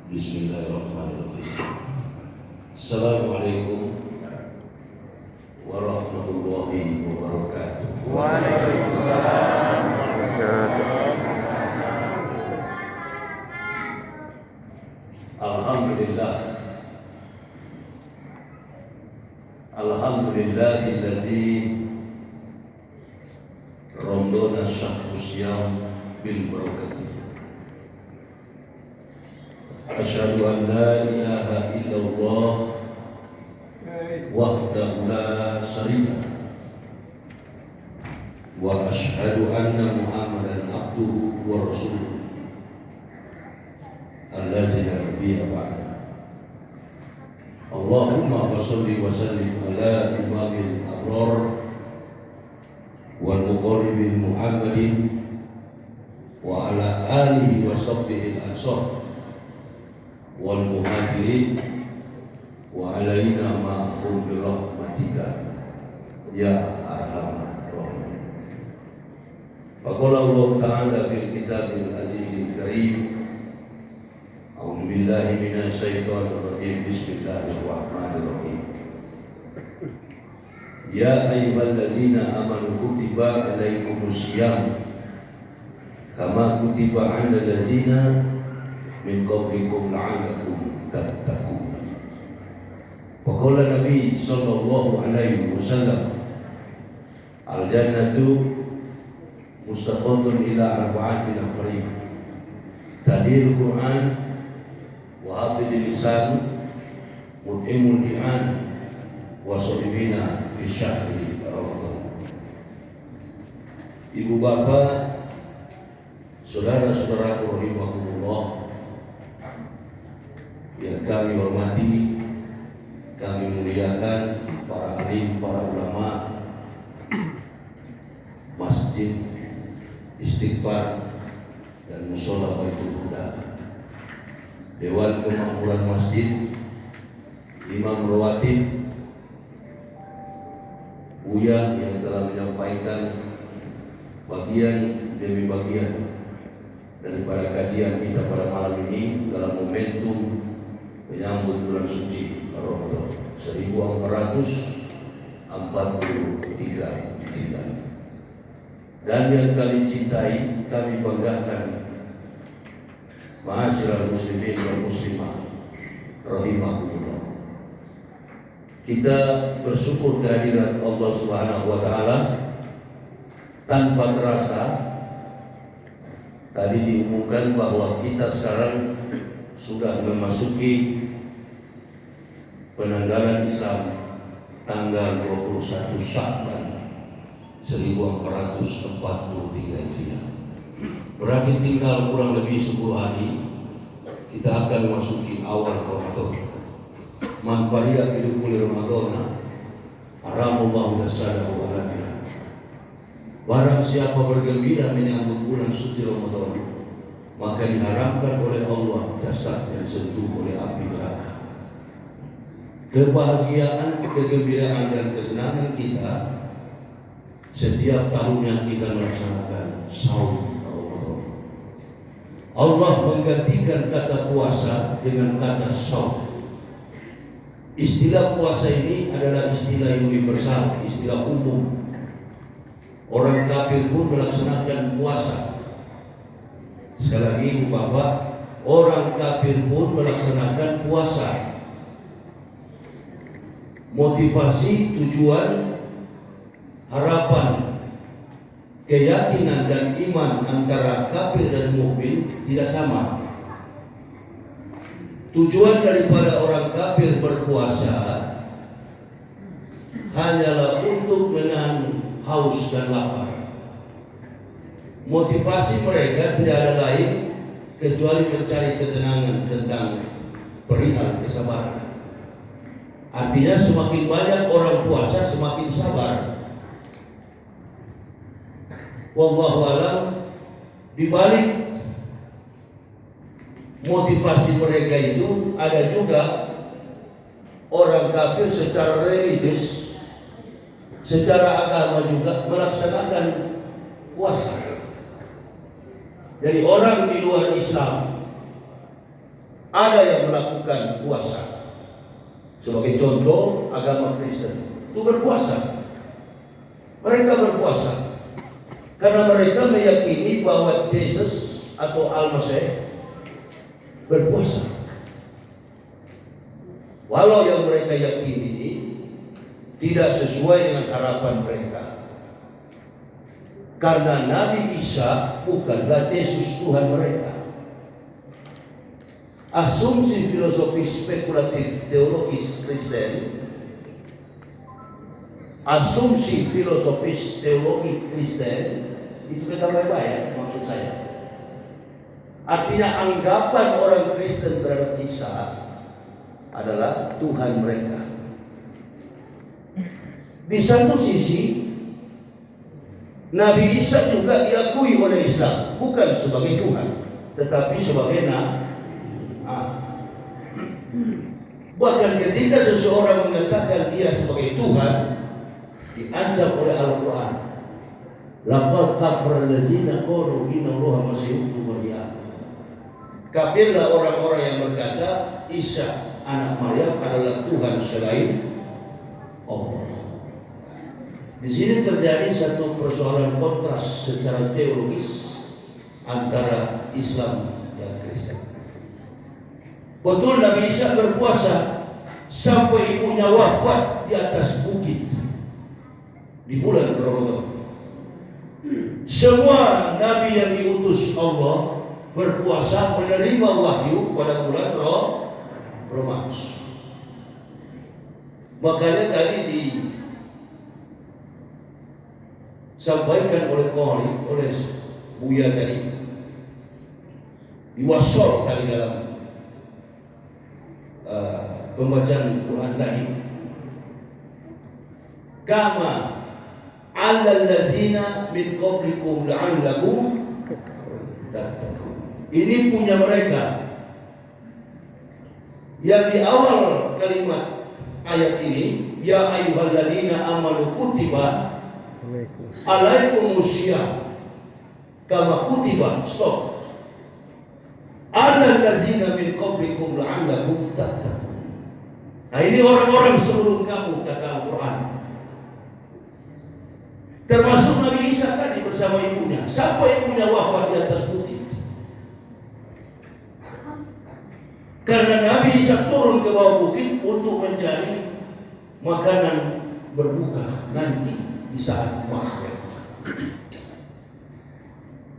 Bismillahirrahmanirrahim. Assalamualaikum warahmatullahi wabarakatuh. Waalaikumsalam warahmatullahi Alhamdulillah. Alhamdulillahillazi Ramadana syahrul siyam bil barakatuh. Asyhadu an la ilaha illallah wahdahu la syarika lahu wa asyhadu anna Muhammadan abduhu wa rasuluhu allazi la nabiyya ba'da. Allahumma shalli wa sallim ala imamil abrar wal muqarribin Muhammadin wa ala alihi wa sahbihi al-ansar wal muhajirin wa alaina ma'hum bi rahmatika ya arhamar rahimin. Faqala Allah ta'ala fil kitabil azizil karim, a'udzu billahi minasy syaithanir rajim, bismillahirrahmanirrahim. Ya ayyuhallazina amanu kutiba alaikumus syiyam kama kutiba 'alal ladzina min qablikum la'allakum tattaqun. Faqala Nabi sallallahu alaihi wasallam, al-jannatu mustaqatun ila arba'ati nafarin, tadir Quran wa habdil lisan mut'imul di'an wa sahibina fi syahri Ramadan. Ibu bapak, saudara-saudara rahimakumullah yang kami hormati, kami muliakan para alim, para ulama, masjid Istighfar dan musola Baitul Huda, Dewan Kemakmuran Masjid, Imam Rawatib, Buya yang telah menyampaikan bagian demi bagian daripada kajian kita pada malam ini dalam momentum menyambut bulan suci Ramadan 1443 Hijriah. Dan yang kami cintai, kami banggakan, ma'asyiral muslimin wal muslimah rahimahumullah. Kita bersyukur kehadirat Allah Subhanahu wa taala tanpa terasa. Tadi diumumkan bahwa kita sekarang sudah memasuki penanggalan Islam tanggal 21 Sya'ban 1443 Hijriah. Berarti tinggal kurang lebih 10 hari kita akan memasuki awal Ramadan. Man qariya bi dukhuli Ramadan haramullahu nasadahu wa alaihi. Barang siapa bergembira menyambut bulan suci Ramadan, maka diharamkan oleh Allah jasad yang disentuh oleh api neraka. Kebahagiaan, kegembiraan dan kesenangan kita setiap tahunnya kita melaksanakan saum Ramadan. Allah menggantikan kata puasa dengan kata saum. Istilah puasa ini adalah istilah universal, istilah umum. Orang kafir pun melaksanakan puasa. Sekali lagi Ibu Bapak, orang kafir pun melaksanakan puasa. Motivasi, tujuan, harapan, keyakinan dan iman antara kafir dan mukmin tidak sama. Tujuan daripada orang kafir berpuasa hanyalah untuk menahan haus dan lapar. Motivasi mereka tidak ada lain kecuali mencari ketenangan tentang perihal kesabaran. Artinya semakin banyak orang puasa semakin sabar. Wallahu a'lam, di balik motivasi mereka itu ada juga orang kafir secara religius, secara agama juga melaksanakan puasa. Jadi orang di luar Islam Ada yang melakukan puasa. Sebagai contoh, agama Kristen itu berpuasa. Mereka berpuasa karena mereka meyakini bahwa Yesus atau Al-Masih berpuasa. Walau yang mereka yakini tidak sesuai dengan harapan mereka. Karena Nabi Isa bukanlah Yesus Tuhan mereka. Asumsi filosofis spekulatif teologis Kristen, asumsi filosofis teologi Kristen itu kita baik-baik maksud saya. Artinya anggapan orang Kristen terhadap Isa adalah Tuhan mereka. Di satu sisi, Nabi Isa juga diakui oleh Islam bukan sebagai Tuhan, tetapi sebagai Nabi. Bahkan ketika seseorang mengatakan dia sebagai Tuhan, diancam oleh Al-Quran. Laqad kafara allazina qalu inna Allaha masih ibnu Maryam. Kafirlah orang-orang yang berkata Isa anak Maryam adalah Tuhan selain Allah. Di sini terjadi satu persoalan kontras secara teologis antara Islam dan Kristen. Betul Nabi Isa berpuasa sampai ibunya wafat di atas bukit di bulan Ramadan. Semua nabi yang diutus Allah berpuasa menerima wahyu pada bulan Ramadan. Makanya tadi disampaikan oleh Qori, oleh Buya tadi, diwasol tadi dalam pembacaan Quran tadi, kama alal lazina min qablikum la'allakum tattaqun. Ini punya mereka yang di awal kalimat ayat ini, ya ayyuhalladzina amanu kutiba alaikumusiyam kama kutiba, stop, alal lazina min qablikum la'allakum tattaqun. Nah, ini orang-orang sebelum kamu, kata Al-Quran. Termasuk Nabi Isa tadi bersama ibunya, sampai ibunya wafat di atas bukit. Karena Nabi Isa turun ke bawah bukit untuk mencari makanan berbuka nanti di saat mahsyar.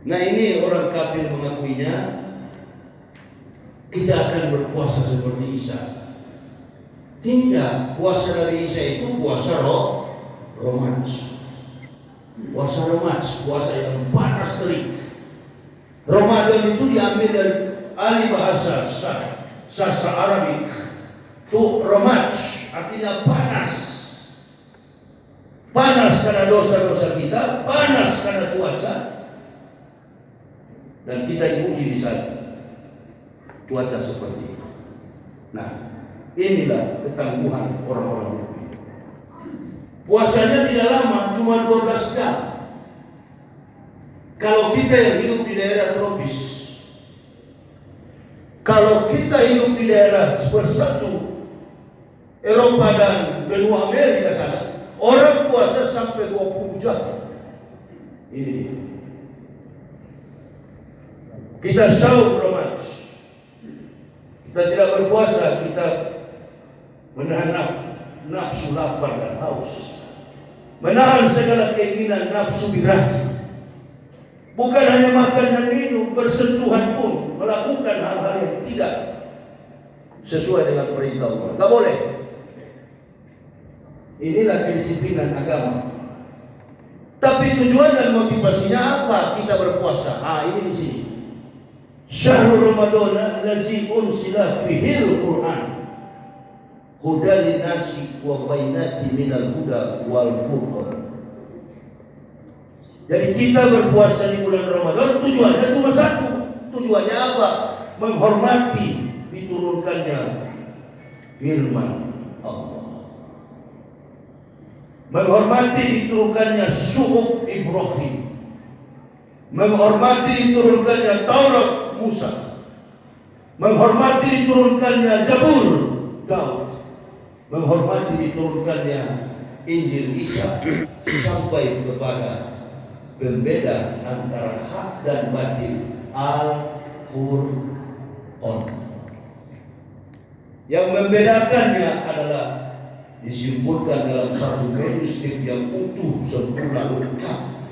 Nah, ini orang kafir mengakuinya. Kita akan berpuasa seperti Isa. Tidak, puasa Nabi Isa itu puasa romantis. Puasa romantis, puasa yang panas terik. Ramadan itu diambil dari ahli bahasa sastra Arabik. Itu romantis, artinya panas. Panas karena dosa-dosa kita, panas karena cuaca. Dan kita diuji di sana. Cuaca seperti itu. Nah, inilah ketangguhan orang-orang mukmin. Puasanya tidak lama, cuma 12 jam. Kalau kita yang hidup di daerah tropis, kalau kita hidup di daerah sepersatu Eropa dan benua Amerika sana, orang puasa sampai 20 jam. Ini kita sahur romantis. Kita tidak berpuasa, kita menahan nafsu lapar dan haus, menahan segala keinginan nafsu birahi. Bukan hanya makan dan minum, bersentuhan pun, melakukan hal-hal yang tidak sesuai dengan perintah Allah. Tak boleh. Inilah kedisiplinan agama. Tapi tujuan dan motivasinya apa kita berpuasa? Ini di sini. Syahrul Ramadan allazi unsila fihil Quran hudan linnasi wa bainati minal huda wal furqan. Jadi kita berpuasa di bulan Ramadan tujuannya cuma satu. Tujuannya apa? Menghormati diturunkannya firman Allah. Menghormati diturunkannya suhuf Ibrahim. Menghormati diturunkannya Taurat Musa. menghormati diturunkannya Zabur Daud, menghormati diturunkannya Injil Isa, sampai kepada pembeda antara hak dan batil, Al-Qur'an. Yang membedakannya adalah disimpulkan dalam satu manuskrip yang utuh, sempurna, lengkap,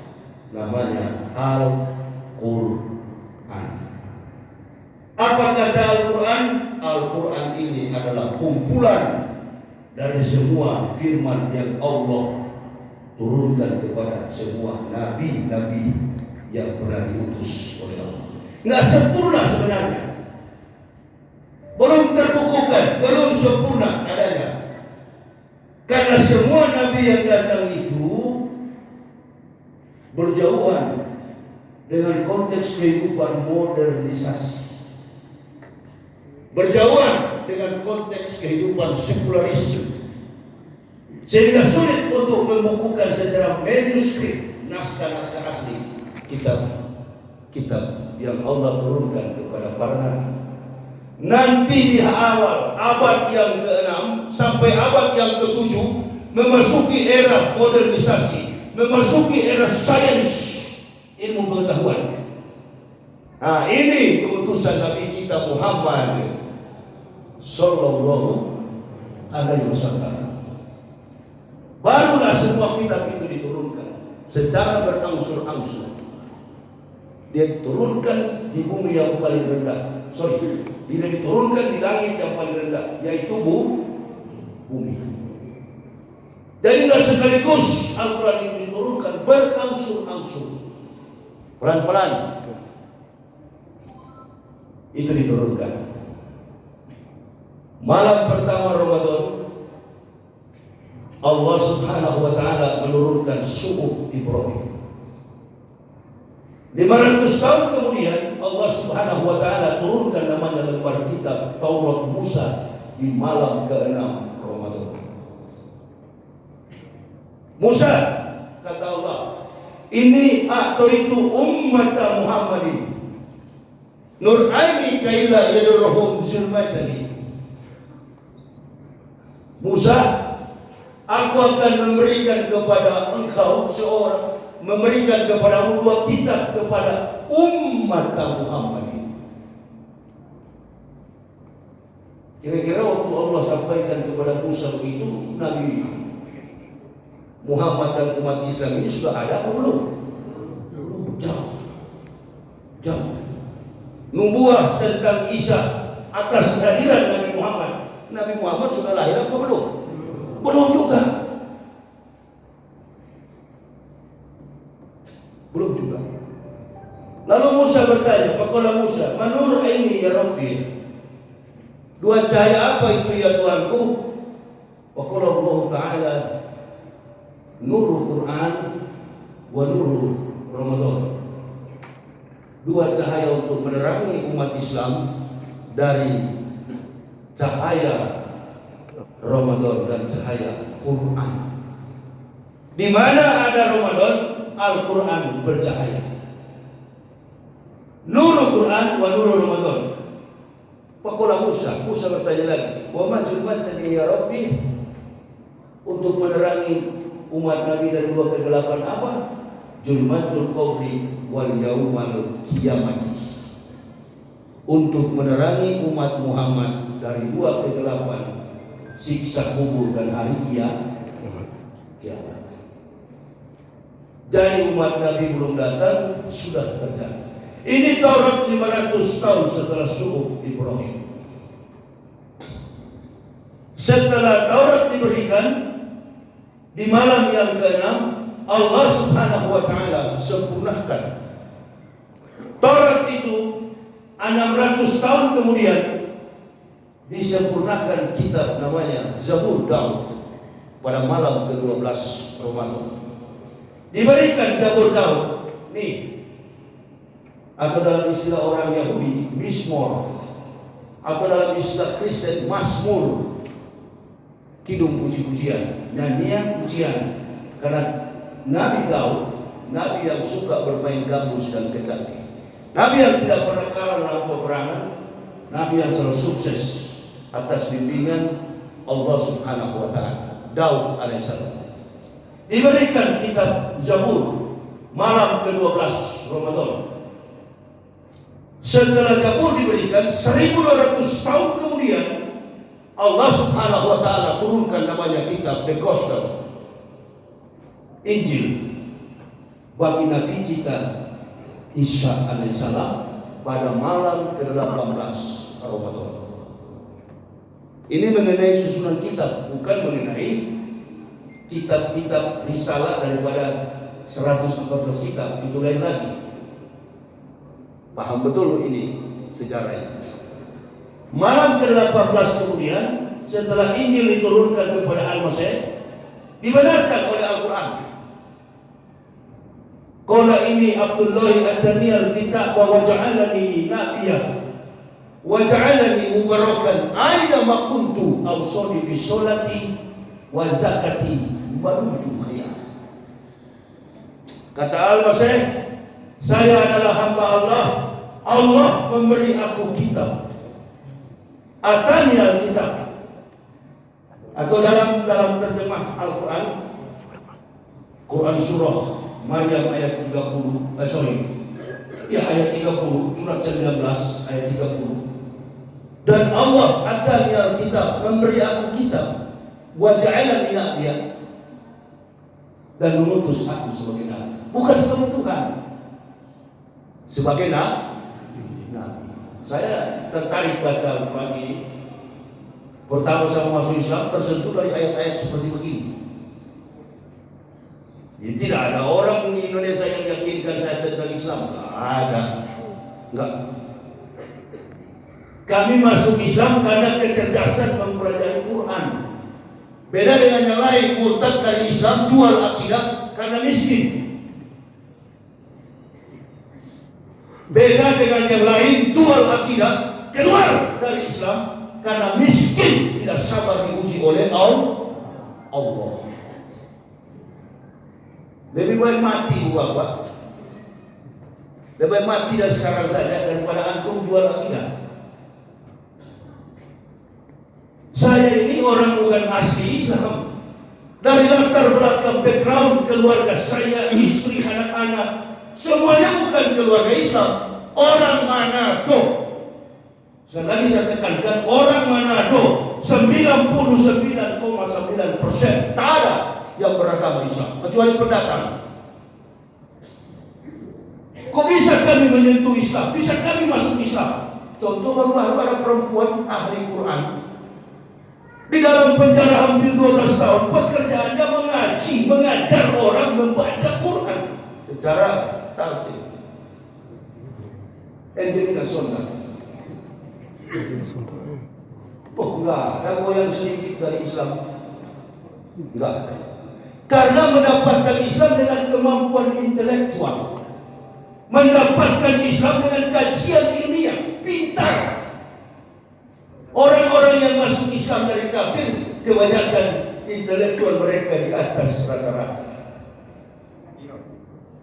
namanya Al-Qur'an. Apa kata Al-Quran? Al-Quran ini adalah kumpulan dari semua firman yang Allah turunkan kepada semua nabi-nabi yang pernah diutus oleh Allah. Nggak sempurna sebenarnya, belum terbukukan, belum sempurna adanya, karena semua nabi yang datang itu berjauhan dengan konteks kehidupan modernisasi, berjauhan dengan konteks kehidupan sekularisme, sehingga sulit untuk membukukan secara manuskrip naskah-naskah asli kitab yang Allah turunkan kepada para nabi. Nanti di awal abad yang ke-6 sampai abad yang ke-7 memasuki era modernisasi, memasuki era sains, ilmu pengetahuan. Nah, ini keputusan Nabi kita Muhammad Sallallahu Alaihi Wasallam. Barulah semua kitab itu diturunkan secara berangsur-angsur. Dia turunkan di bumi yang paling rendah. Dia diturunkan di langit yang paling rendah, yaitu bumi. Jadi tidak sekaligus Al-Quran itu diturunkan, berangsur-angsur, pelan-pelan. Itu diturunkan. Malam pertama Ramadan, Allah Subhanahu wa Ta'ala menurunkan suhuf Ibrahim. 500 tahun kemudian Allah Subhanahu wa Ta'ala turunkan namanya lembar kitab Taurat Musa di malam ke-6 Ramadan. Musa, kata Allah, ini atau itu umat Muhammadin Nur aini kaila yadurhum zulmatani. Musa, aku akan memberikan kepada engkau seorang, memberikan kepada dua kitab kepada umat Muhammad. Kira-kira waktu Allah sampaikan kepada Musa begitu, Nabi Muhammad dan umat Islam ini sudah ada apa belum? Belum, jauh. Nubuah tentang Isa atas kehadiran Nabi Muhammad. Nabi Muhammad sudah lahir apa belum? Belum juga. Belum juga. Lalu Musa bertanya, faqala Musa, "Manur aini ya Rabbi?" Dua cahaya apa itu ya Tuhanku? Faqala Allah Ta'ala, nurul Quran wa nurul Ramadan. Dua cahaya untuk menerangi umat Islam dari cahaya Ramadan dan cahaya Quran. Di mana ada Ramadan, Al-Quran bercahaya. Nurul Quran wa nurul Ramadan. Faqala Musa bertanya lagi, wa ma julmatani ya Rabbi? Untuk menerangi umat Nabi dari dua kegelapan apa? Julmatul qabri wal yaumal qiyamati. Untuk menerangi umat Muhammad dari dua kegelapan, siksa kubur dan hari kiamat. Jadi umat Nabi belum datang, sudah terjadi. Ini Taurat 500 tahun setelah suhuf Ibrahim. Setelah Taurat diberikan di malam yang ke-6, Allah Subhanahu wa Ta'ala sempurnakan Taurat itu. 600 tahun kemudian disempurnakan kitab namanya Zabur Daud pada malam ke-12 Ramadan. Diberikan Zabur Daud nih, atau dalam istilah orang Yahudi Mizmor, atau dalam istilah Kristen Mazmur, kidung puji-pujian, nyanyian pujian. Karena Nabi Daud, Nabi yang suka bermain gambus dan kecapi, Nabi yang tidak pernah kalah dalam peperangan, Nabi yang selalu sukses atas bimbingan Allah Subhanahu wa Ta'ala, Daud alaihissalam. Diberikan kitab Zabur malam ke-12 Ramadan. Setelah Zabur diberikan, 1200 tahun kemudian Allah Subhanahu wa Ta'ala turunkan namanya kitab The Gospel, Injil, bagi Nabi kita Isa alaihissalam pada malam ke-18 Ramadan. Ini mengenai susunan kitab, bukan mengenai kitab-kitab risalah daripada 114 kitab, itu lain lagi. Paham betul ini sejarahnya. Malam ke-18 kemudian, setelah Injil diturunkan kepada Al-Masih, dibenarkan oleh Al-Quran. Qala ini Abdullahi at-Taniyal kitab wa ja'alani nabiyyan wa ja'alani mubarakan aina ma kuntu awsani bi sholati wa zakati wa dumtu hayya. Kata Al-Masih, saya adalah hamba Allah. Allah memberi aku kitab. Atani kitab. Atau dalam terjemah Al-Quran, Quran surah Maryam ayat 30, ayat 30, surat 19 ayat 30. Dan Allah atani kitab, memberi aku kitab, wa ja'alani nabiyyan, dan mengutus aku sebagai nabi. Bukan sebagai Tuhan, sebagai nabi. Saya tertarik baca Al-Quran ini. Pertama saya masuk Islam tersentuh dari ayat-ayat seperti begini. Jadi tidak ada orang di Indonesia yang yakinkan saya tentang Islam. Tidak ada. Enggak. Kami masuk Islam karena kecerdasan mempelajari Quran. Beda dengan yang lain, murtad dari Islam, jual akidah karena miskin. Beda dengan yang lain, jual akidah, keluar dari Islam karena miskin, tidak sabar diuji oleh Allah. Lebih baik mati Bapak. Lebih baik mati dari sekarang saja daripada antum jual akidah. Saya ini orang bukan asli Islam. Dari latar belakang background keluarga saya, istri, anak-anak, semuanya bukan keluarga Islam. Orang Manado. Sekali lagi saya tekankan, orang Manado 99,9% tak ada yang beragama Islam kecuali pendatang. Kok bisa kami menyentuh Islam? Bisa kami masuk Islam? Contoh baru ada perempuan ahli Quran di dalam penjara hampir 12 tahun, pekerjaannya mengaji, mengajar orang membaca Quran secara tertib. Angelina Sonda. Oh enggak, ada goyang sedikit dari Islam. Enggak. Karena mendapatkan Islam dengan kemampuan intelektual, mendapatkan Islam dengan kajian ilmiah, pintar. Orang-orang yang masuk Islam dari kafir, kebanyakan intelektual mereka di atas rata-rata.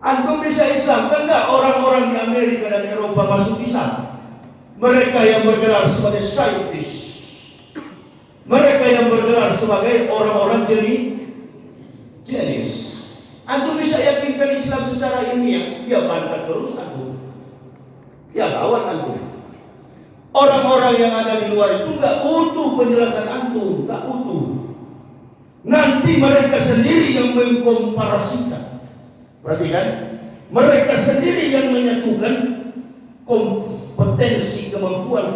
Antum bisa Islam kan enggak? Orang-orang di Amerika dan Eropa masuk Islam, mereka yang bergelar sebagai saintis, mereka yang bergelar sebagai orang-orang jenius. Antum bisa yakinkan Islam secara ilmiah, ya bantah terus antum, ya lawan antum. Orang-orang yang ada di luar itu nggak butuh penjelasan antum, nggak butuh. Nanti mereka sendiri yang mengkomparasikan. Perhatikan, mereka sendiri yang menyatukan kompetensi kemampuan